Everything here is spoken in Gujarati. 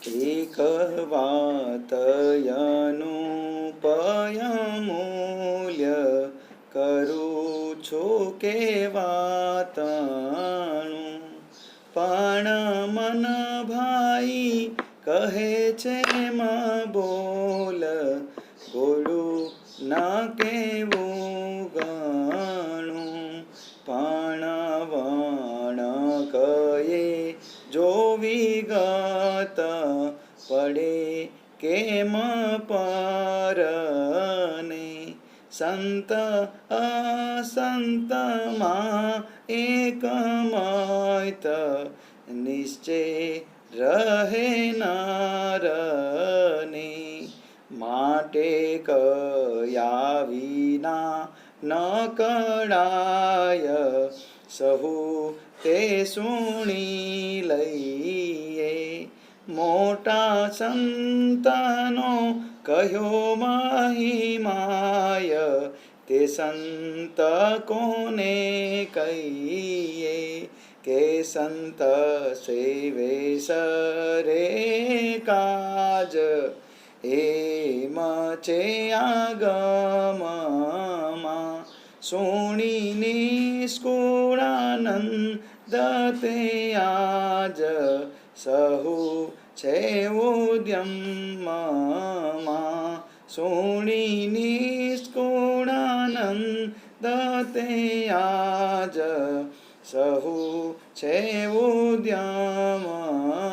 એક વાત અનુપયમૂલ્ય કરું છું કેવાતણું, પણ મન ભાઈ કહે છે બોલ ગોળું ન કેવું ગણું, પણ વણ કયે જો વિગત પડે કેમ પરને, સંત અસંતમાં એકમત નિશ્ચય રહે નરને, માટે કયા વિના ન કળાય સહુ તે સુણી લઈએ, મોટા સંતનો કહ્યો મહિમાય તે સંત કોને કહીએ, કે સંત સેવે સરે કાજ એમ છે આગમમાં, સુણી નિષ્કુળાનંદ તે આજ સહુ છે ઉદ્યમમાં, સુણી નિષ્કુળાનંદ તે આજ સહુ છે ઉદ્યમમાં.